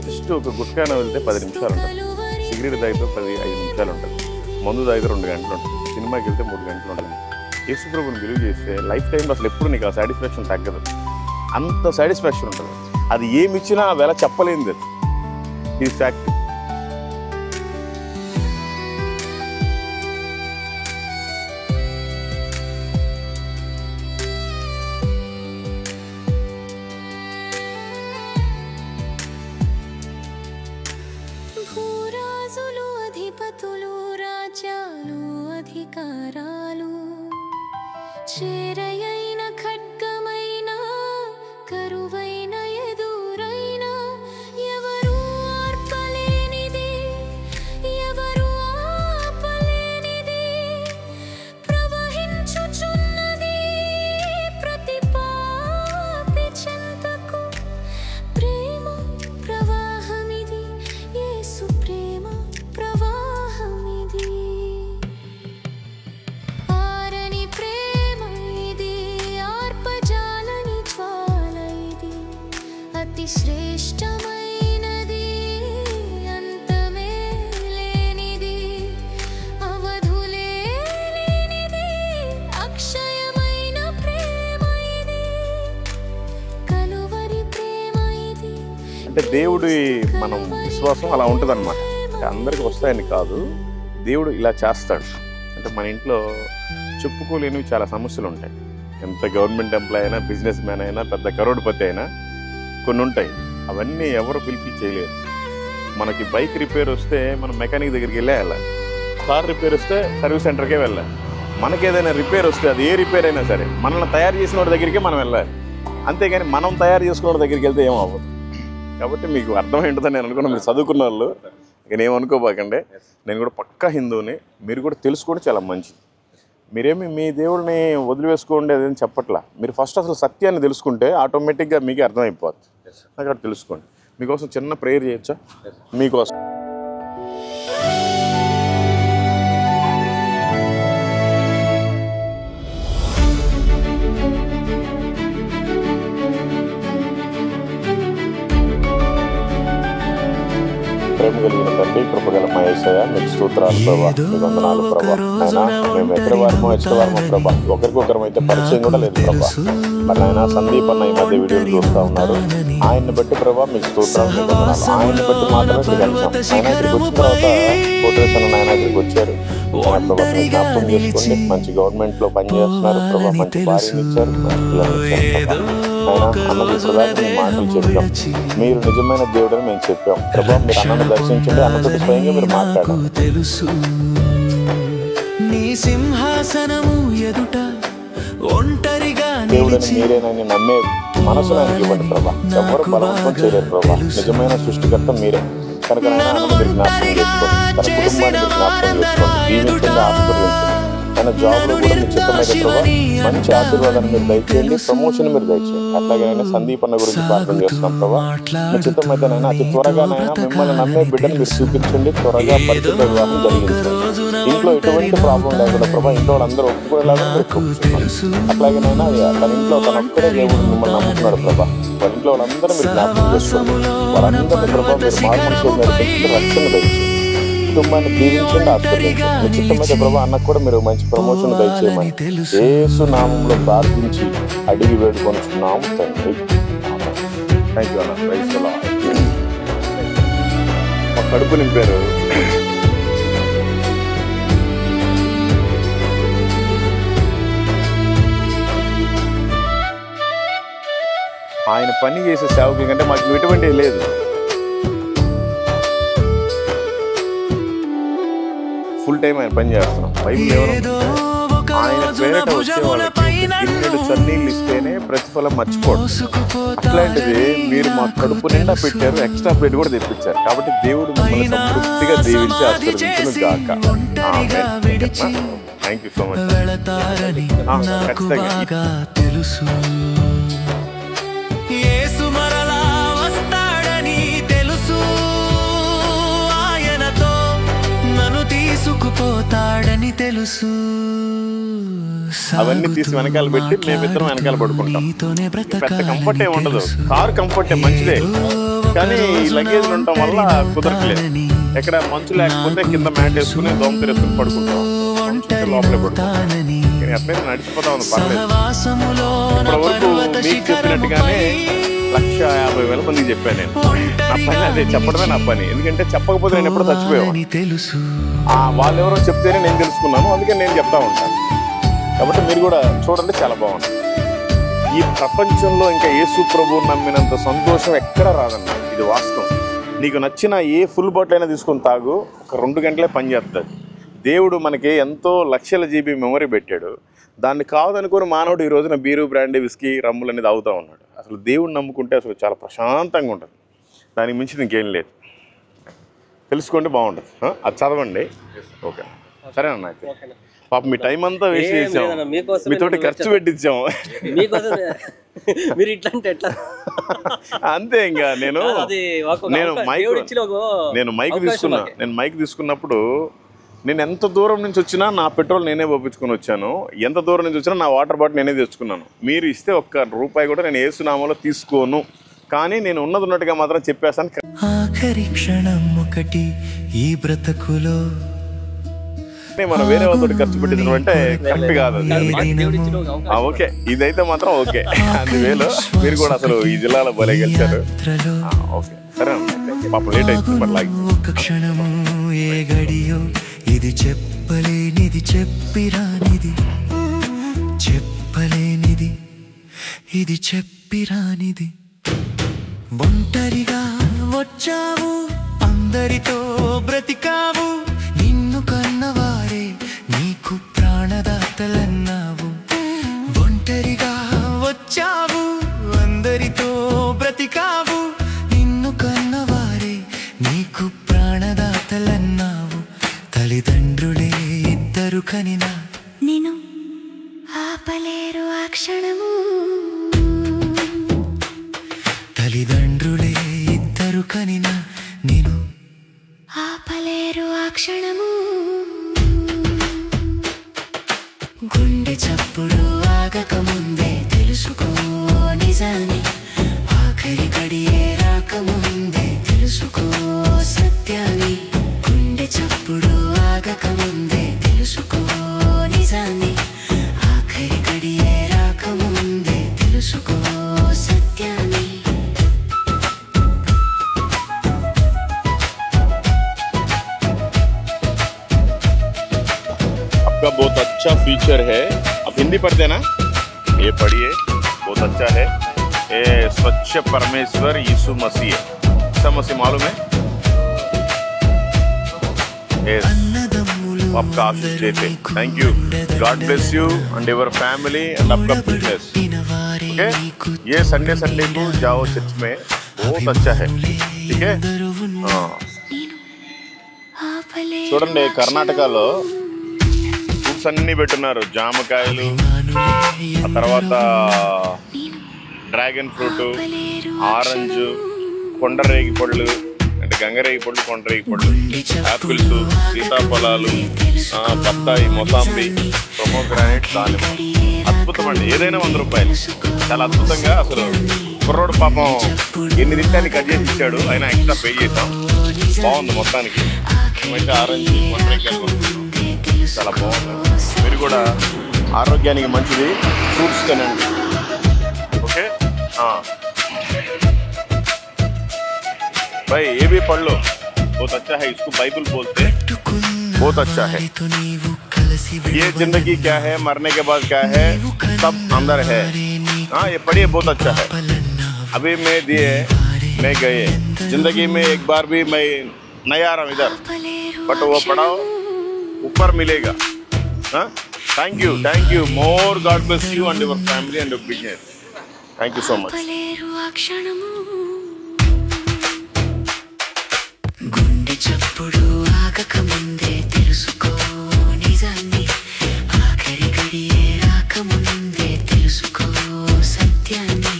జస్ట్ ఒక గుట్కాన వెళ్తే 10 నిమిషాలు ఉంటుంది, సిగరెట్ తాగితే 5 నిమిషాలు ఉంటుంది, మందు తాగితే 2 గంటలు ఉంటుంది, సినిమాకి వెళ్తే 3 గంటలు ఉంటుంది. యేసుప్రభుని బిలీవ్ చేస్తే లైఫ్ టైంలో అసలు ఎప్పుడు నీకు ఆ సాటిస్ఫాక్షన్ తగ్గదు. అంత సాటిస్ఫాక్షన్ ఉంటుంది. అది ఏమి ఇచ్చినా ఆ వేళ చెప్పలేనిది. అది ఇది ఫ్యాక్ట్. భూరాజులు, అధిపతులు, రాజ్యాలు, అధికారాలు, చేరయైన ఖడ్గమైన, కరువైన ఎదురైన, ఎవరు ఆర్పలేనిది, ఎవరు ఆపలేనిది, ప్రవహించుచున్నది ప్రతి పాపి చెంతకు. ప్రేమ ప్రవాహమిది, యేసు ప్రేమ ప్రవాహమిది. ఆరని ప్రేమ ఇది, ఆర్పజాలని జ్వాల ఇది, అతి శ్రేష్టమైనది, అంతమే లేనిది, అవధులే లేనిది, అక్షయమైన ప్రేమ ఇది, కలువరి ప్రేమ ఇది. అంటే దేవుడి మనం విశ్వాసం అలా ఉంటుందన్నమాట. అంటే అందరికీ వస్తాయని కాదు, దేవుడు ఇలా చేస్తాడు. అంటే మన ఇంట్లో చెప్పుకోలేనివి చాలా సమస్యలు ఉంటాయి. ఎంత గవర్నమెంట్ ఎంప్లాయ్ అయినా, బిజినెస్ మ్యాన్ అయినా, పెద్ద కరోడ్పతి అయినా కొన్ని ఉంటాయి. అవన్నీ ఎవరు పిలిపి చేయలేరు. మనకి బైక్ రిపేర్ వస్తే మనం మెకానిక్ దగ్గరికి వెళ్ళాలి, కార్ రిపేర్ వస్తే సర్వీస్ సెంటర్కే వెళ్ళాలి. మనకి ఏదైనా రిపేర్ వస్తే అది ఏ రిపేర్ అయినా సరే మనల్ని తయారు చేసిన వాడి దగ్గరికే మనం వెళ్ళాలి. అంతేగాని మనం తయారు చేసుకున్న వాడి దగ్గరికి వెళ్తే ఏం అవ్వదు. కాబట్టి మీకు అర్థమైంటుందని నేను అనుకున్నాను. మీరు చదువుకున్న వాళ్ళు ఇక ఏమనుకోబాకండి. నేను కూడా పక్కా హిందువుని, మీరు కూడా తెలుసుకోండి, చాలా మంచిది. మీరేమి మీ దేవుడిని వదిలివేసుకోండి అదేం చెప్పట్లా. మీరు ఫస్ట్ అసలు సత్యాన్ని తెలుసుకుంటే ఆటోమేటిక్గా మీకే అర్థమైపోద్ది. అక్కడ తెలుసుకోండి. మీకోసం చిన్న ప్రేయర్ చేయొచ్చా? మీకోసం ప్రేమ కలిగిన తండ్రి, కృపగల మా యేసయ్య, మీకు స్తోత్రాలు ప్రభా, మీకు వందనాలు ప్రభా. నాయనా మేము ఎక్కడ వారమో ప్రభా, ఒకరికొకరం అయితే పరిచయం కూడా లేదు ప్రభా. మరి నాయన సందీప్ అన్న ఈ మధ్య వీడియోలు చూస్తూ ఉన్నారు. ఆయన్ని బట్టి ప్రభా మీకు స్తోత్రాలు, మీకు వందనాలు. ఆయన్ని బట్టి మాత్రమే ఇక్కడ కలిసాం. ఆయన ఇక్కడికి వచ్చిన తర్వాత కోటేశ్వర నాయన ఇక్కడికి వచ్చారు. ప్రభా జ్ఞాపకం చేసుకోండి. మంచి గవర్నమెంట్లో పనిచేస్తున్నారు ప్రభా, మంచి భార్యను ఇచ్చారు, పిల్లలు ఇచ్చారు ప్రభా. అన్నకి ఇప్పటిదాకా మేము మాటలు చెప్పాం, మీరు నిజమైన దేవుడని మేము చెప్పాం. ప్రభా మీరు అన్నను దర్శించండి, అన్నతో స్వయంగా మీరు మాట్లాడారు. తెలుసు నీ సింహాసనము ఎదుట ఒంటరిగా దేవుడని మీరేనని నమ్మే మనసును ఆయనకి ఇవ్వండి ప్రభా. ఎవరు బలవంతం చేయలేరు ప్రభా. నిజమైన సృష్టికర్త మీరే కనుక అన్నను మీరు జ్ఞాపకం చేసుకోండి, తన కుటుంబాన్ని మీరు జ్ఞాపకం చేసుకోండి, దీవించండి, ఆశీర్వదించండి. తన జాబ్లో కూడా మీ చిత్తమైతే ప్రభావ మంచి ఆశీర్వాదాన్ని మీరు దయచేయండి, ప్రమోషన్ మీరు దయచేయండి. అట్లాగేనైనా సందీప్ అన్న గురించి ప్రార్థన చేస్తున్నాం ప్రభావ. మీ చిత్తమైతేనైనా అతి త్వరగానైనా మిమ్మల్ని నమ్మే బిడ్డను మీరు చూపించండి, త్వరగా పరిశుద్ధ వివాహం జరిగించండి. ఇంట్లో ఎటువంటి ప్రాబ్లం లేకుండా ప్రభావ, ఇంట్లో వాళ్ళందరూ ఒప్పుకునేలాగా మీరు చూపించుకోండి. అట్లాగేనైనా తన ఇంట్లో తన ఒక్కడే దేవుడు మిమ్మల్ని నమ్ముతున్నాడు ప్రభా. వాళ్ళ ఇంట్లో వాళ్ళందరూ మీరు జ్ఞాపకం చేసుకోండి, వాళ్ళందరినీ ప్రభావ మీరు మార్పు నడిపించి రక్షణ దయచేయండి, కుటుంబాన్ని దీవించండి, ఆశీర్వదించండి. మీ చిత్తమైతే ప్రభావ అన్నకు కూడా మీరు మంచి ప్రమోషన్ దయచేయమని యేసు నామంలో ప్రార్థించి అడిగి వేడుకొనుచున్నాము తండ్రి. థ్యాంక్ యూ అన్న. Praise the Lord. మా కడుపు నింపారు. ఆయన పని చేసే సేవకుల కంటే మాకు ఎటువంటి లేదు. ఫుల్ టైం ఆయన పని చేస్తున్నాం. బైబిల్ ఆయన పేరిట వచ్చే వాళ్ళకి గిన్నెడు చన్నీళ్ళు ఇస్తేనే ప్రతిఫలం మర్చిపోడు. అట్లాంటిది మీరు మా కడుపు నిండా పెట్టారు, ఎక్స్ట్రా ప్లేట్ కూడా తెప్పించారు. కాబట్టి దేవుడు మిమ్మల్ని సమృద్ధిగా దీవించి ఆశీర్వదించును గాక. Thank you so much. ఖచ్చితంగా యేసు మరలా వస్తాడని తెలుసు, ఆయనతో నన్ను తీసుకుపోతాడని తెలుసు. అవన్నీ తీసి వెనకాల పెట్టి మేమిద్దరం వెనకాల పడుకుంటాం. పెద్ద కంఫర్ట్ ఏమి ఉండదు, కారు కంఫర్ట్ మంచిదే, కానీ లగేజ్ ఉండటం వల్ల కుదరట్లేదు. ఎక్కడ మంచు లేకపోతే కింద మ్యాట్ వేసుకుని దోమ తెరేసుకుని పడుకుంటాం, లోపలే పడుకుంటాం. అట్లయితే నడిచిపోతా ఉంది, పర్లేదు. ఇప్పటి వరకు మీకు చెప్పినట్టుగానే 150,000 మందికి చెప్పాను నేను. నా పని అదే, చెప్పడమే నా పని. ఎందుకంటే చెప్పకపోతే నేను ఎప్పుడో చచ్చిపోయాను. వాళ్ళెవరో చెప్తేనే నేను తెలుసుకున్నాను, అందుకే నేను చెప్తా ఉంటాను. కాబట్టి మీరు కూడా చూడండి, చాలా బాగుంది. ఈ ప్రపంచంలో ఇంకా యేసు ప్రభువు నమ్మినంత సంతోషం ఎక్కడ రాదన్న, ఇది వాస్తవం. నీకు నచ్చిన ఏ ఫుల్ బాటిల్ అయినా తీసుకొని తాగు, ఒక 2 గంటలే పనిచేస్తుంది. దేవుడు మనకి ఎంతో లక్షల జీబీ మెమరీ పెట్టాడు. దాన్ని కావదనుకొని మానవుడు ఈ రోజున బీరు, బ్రాండీ, విస్కీ, రమ్ములు అనేది తాగుతూ ఉన్నాడు. అసలు దేవుడిని నమ్ముకుంటే అసలు చాలా ప్రశాంతంగా ఉంటుంది. దానికి మించి ఇంకేం లేదు. తెలుసుకోండి, బాగుంటుంది. అది చదవండి. ఓకే, సరేనన్నా. అయితే పాప మీ టైం అంతా వేస్ట్ చేసాం, మీతోటి ఖర్చు పెట్టించాము. అంతే. ఇంకా నేను మైక్ తీసుకున్నప్పుడు నేను ఎంత దూరం నుంచి వచ్చినా నా పెట్రోల్ నేనే పంపించుకొని వచ్చాను, ఎంత దూరం నుంచి వచ్చినా నా వాటర్ బాటిల్ నేనే తెచ్చుకున్నాను. మీరు ఇస్తే ఒక్క రూపాయి కూడా నేను యేసునామంలో తీసుకోను, కానీ నేను ఉన్నది ఉన్నట్టుగా మాత్రం చెప్పేస్తాను. ఆఖరి క్షణం ఒకటి ఈ బ్రతుకులో మనం వేరే వాళ్ళతో ఖర్చు పెట్టించడం అంటే కరెక్ట్ కాదు. ఓకే, ఇదైతే మాత్రం ఓకే. అందువేలో మీరు కూడా అసలు ఈ జిల్లాలో భలే గెలిచారు. ఓకే, సరే పాపం లేట్ అవుతుంది. ఒక క్షణము ఏ గడియో ఇది చెప్పలేనిది, చెప్పిరానిది, చెప్పలేనిది, ఇది చెప్పిరానిది. ఒంటరిగా వచ్చావు, అందరితో బ్రతికావు, నిన్ను కన్నవారే నీకు ప్రాణదాతలన్నావు. ఒంటరిగా వచ్చావు, అందరితో బ్రతికావు, నిన్ను కన్నవారే నీకు ప్రాణదాతలన్నావు. తల్లిదండ్రులే ఇద్దరు కనినా నేను ఆపలేరు ఆ క్షణము, తల్లిదండ్రులే ఇద్దరు కనినా నేను ఆపలేరు ఆ క్షణము. గుండె చప్పుడు ఆగకముందే తెలుసుకో నిజాన్ని, ఆఖరి గడియే రాకముందే తెలుసుకో సత్యాన్ని. గుండె చప్పుడు ఆగకముందే తెలుసుకో నిజాన్ని, ఆఖరి గడియే రాకముందే తెలుసుకో సత్యాన్ని. आपका बहुत अच्छा फीचर है. अब हिंदी पढ़ देना, ये पढ़िए, बहुत अच्छा है. ये स्वच्छ परमेश्वर यीशु मसीह है। मसीह मालूम है? Yes. आपका आशीष देते। Thank you. God bless you and your family and आपका business. Okay? ये संडे को जाओ चर्च में, बहुत अच्छा है। ठीक है? हाँ। చూడండి కర్ణాటకలో ఫ్రూట్స్ అన్ని పెట్టున్నారు, జామకాయలు, ఆ తర్వాత డ్రాగన్ ఫ్రూట్, ఆరెంజ్, కొండరేగి పళ్ళు అంటే గంగరేగి పళ్ళు, కొండరేగి పళ్ళు, యాపిల్స్, సీతాఫలాలు, బత్తాయి, మొసాంబి, పొమోగ్రానైట్, దానిమ్మ. అద్భుతం అండి, ఏదైనా 100 రూపాయలు. చాలా అద్భుతంగా అసలు కుర్రోడు పాపం ఎన్ని తింటాన్ని కట్ చేసి ఇచ్చాడు, అయినా ఎక్స్ట్రా పే చేసాం. బాగుంది మొత్తానికి. మంచి ఆరెంజ్, కొండరేగికాయలు చాలా బాగుంది. మీరు కూడా ఆరోగ్యానికి మంచిది, ఫ్రూట్స్ తినండి. ఓకే भाई ये भी पढ़ लो, बहुत अच्छा है। इसको बाइबल बोलते हैं, बहुत अच्छा है। ये जिंदगी क्या है, मरने के बाद क्या है, सब अंदर है। हाँ ये पढ़िए, बहुत अच्छा है। अभी मैं दिए मैं गए, जिंदगी में एक बार भी मैं नहीं आ रहा हूँ इधर, बट वो पढ़ाओ ऊपर मिलेगा। हाँ thank you more, God bless you and your family and your business. Thank you so much. గుండె చప్పుడు ఆగక ముందే తెలుసుకో నిజాన్ని, ఆఖరి గడియే రాకముందే తెలుసుకో సత్యాన్ని.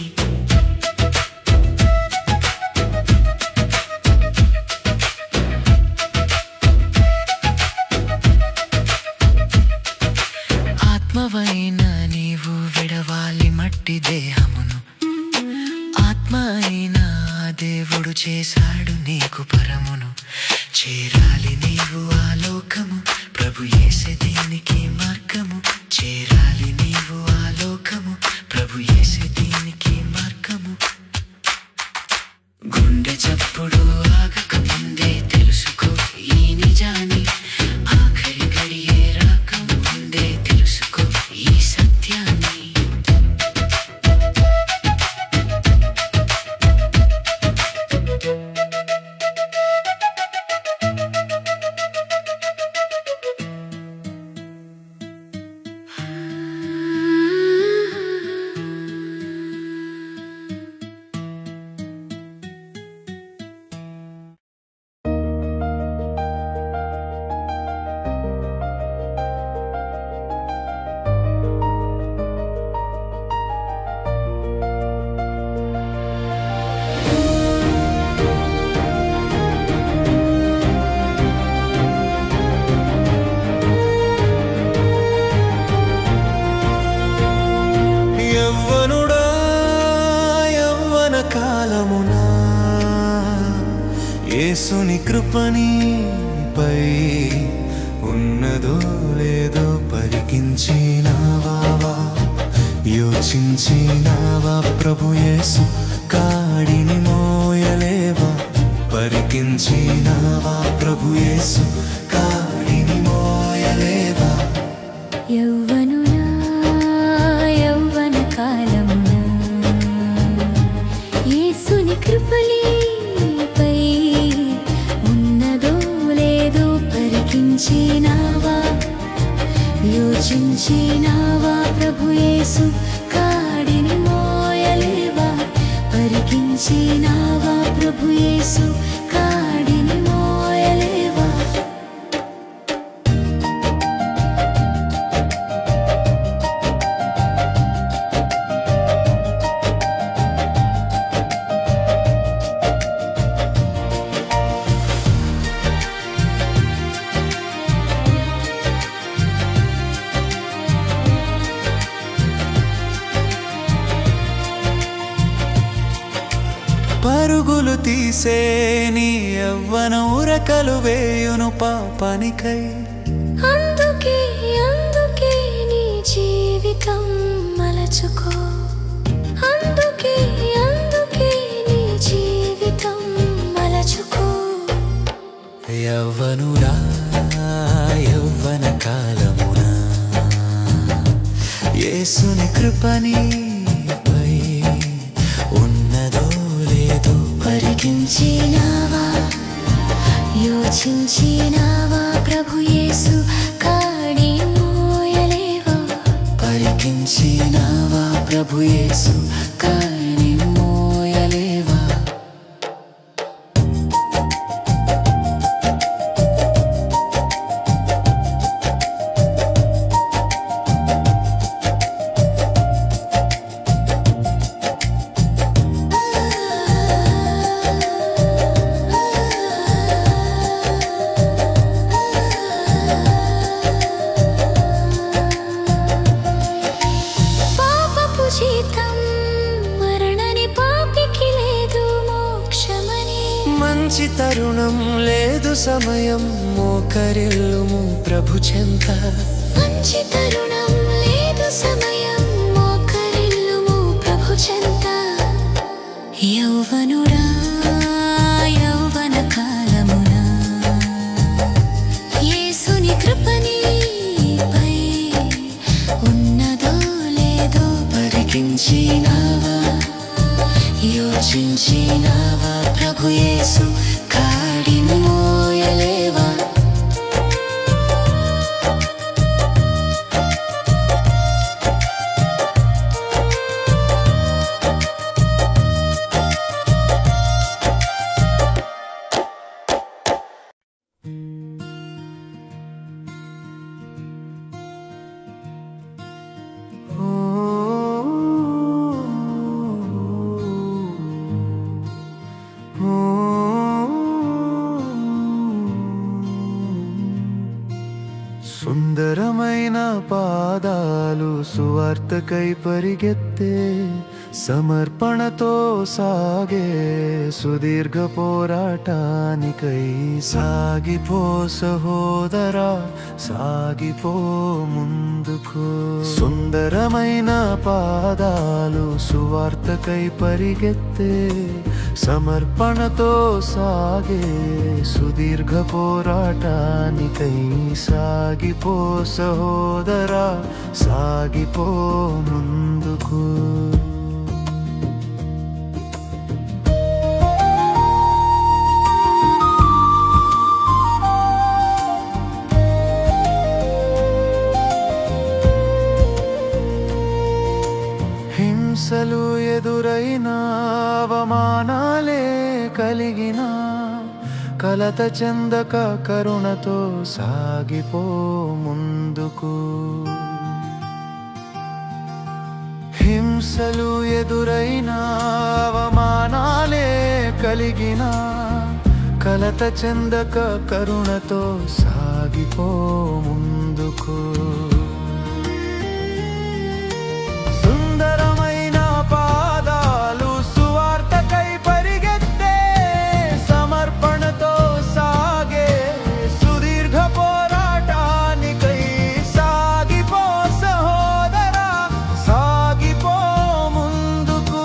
ఆత్మవైన నీవు విడవాలి మట్టి దేహమును, ఆత్మ అయినా దేవుడు చేశాడు నీకు పరమును. చేరాలి నీవు ఆ లోకము, ప్రభు యేసే దీనికి మార్గము. చేరాలి నీవు ఆ లోకము, ప్రభు యేసే దీనికి మార్గము. గుండె చప్పుడు ఆగక ముందే తెలుసుకో ఈ నిజాన్ని, ఆఖరి గడియే రాకముందే తెలుసుకో ఈ సత్యాన్ని. యేసుని కృపణిపై ఉన్నదో లేదో పరికించినావా, యోచించినావా? ప్రభు యేసు కాడిని మోయలేవా? పరికించినావా? ప్రభు యేసు కాడిని మోయలేవా? యౌవన కాలమున యేసుని కృపణిపై ఉన్నదో లేదో పరికించినావా? యోచించినావా? ప్రభు యేసు కాడిని మోయలేవా? పరికించినావా? ప్రభు యేసు కాడిని మోయలేవా? పరుగులు తీసే నీ యవ్వన ఉరకలు వేయును పాపానికై. అందుకే నీ జీవితం మలచుకో. అందుకే నీ జీవితం మలచుకో. యవ్వనుడా యవ్వన కాలమున యేసుని కృపణిపై పలికించినావా యోచించినావా ప్రభు యేసు కాడి మోయలేవా పలికించినావా ప్రభు యేసు కాడి మోయలేవా పాపపు జీతం మరణని పాపికి లేదు మోక్షమని మంచి తరుణం లేదు సమయం మోకరిల్లుము ప్రభు చెంత మంచి తరుణం లేదు సమయం మోకరిల్లుము ప్రభు చెంత యౌవనుడా యౌవన కాలమున యేసుని కృపనిపై ఉన్నదో లేదో పలికించినావా యోచించినావా ప్రభు యేసు కాడి మోయలేవా సుందరమైన పాదాలు సువార్తకై పరిగెత్తే సమర్పణతో సాగే సుదీర్ఘ పోరాటానికై సాగిపో సహోదరా సాగిపో ముందుకు సుందరమైన పాదాలు సువార్తకై పరిగెత్తే సమర్పణతో సాగే సుదీర్ఘ పోరాటానికై సాగిపో సహోదరా సాగిపో ముందుకు హింసలు ఎదురైన అవమానాలే కలిగిన కలత చెందక కరుణతో సాగిపో ముందుకు హింసలు ఎదురైన అవమానాలే కలిగిన కలత చెందక కరుణతో సాగిపో ముందుకు సుందరమైన పాదాలు సువార్తకై పరిగెత్తే సమర్పణతో సాగే సుదీర్ఘ పోరాటానికై సాగిపో సహోదరా సాగిపో ముందుకు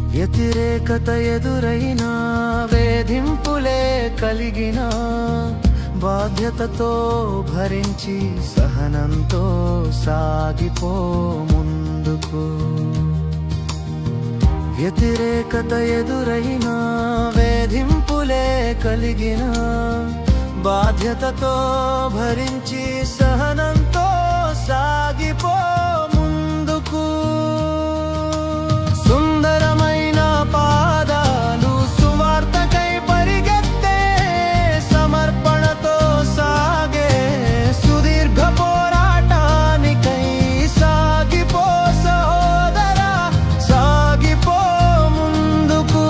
వ్యతిరేకత ఎదురైన వేధింపులే కలిగిన బాధ్యతతో భరించి సహనంతో సాగిపో ముందుకు వ్యతిరేకత ఎదురైన వేధింపులే కలిగిన బాధ్యతతో భరించి సహనంతో సాగిపో ముందుకు సుందరమైన పాదాలు సువార్తకై పరిగెత్తే సమర్పణతో సాగే సుదీర్ఘ పోరాటానికై సాగిపో సహోదరా సాగిపో ముందుకు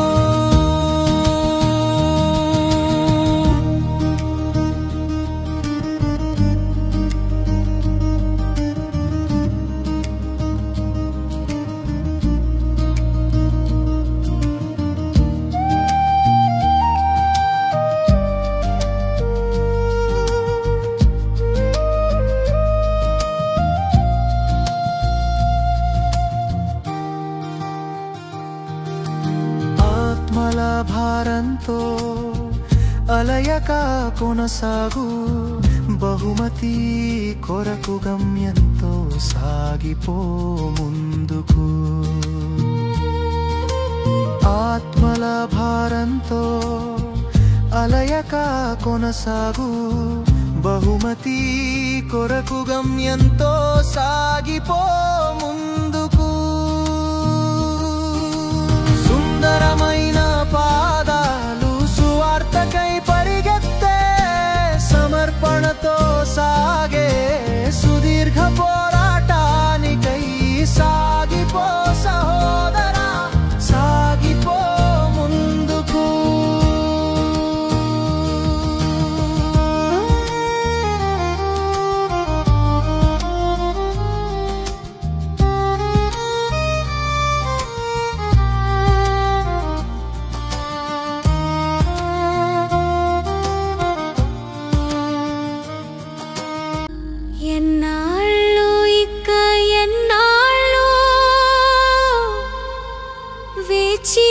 భారంతో అలయక కొనసాగు బహుమతి కొరకు గమ్యంతో సాగిపో ముందుకు ఆత్మల భారంతో అలయక కొనసాగు బహుమతి కొరకు గమ్యంతో సాగిపో ముందుకు సుందరమైన పాదాలు సువార్తకై పరిగెత్తే సమర్పణతో సాగే సుదీర్ఘ పోరాటానికై సాగిపో సహోదరా సాగిపో ముందుకు ఎన్నాళ్ళు ఎన్నాళ్ళు వేచి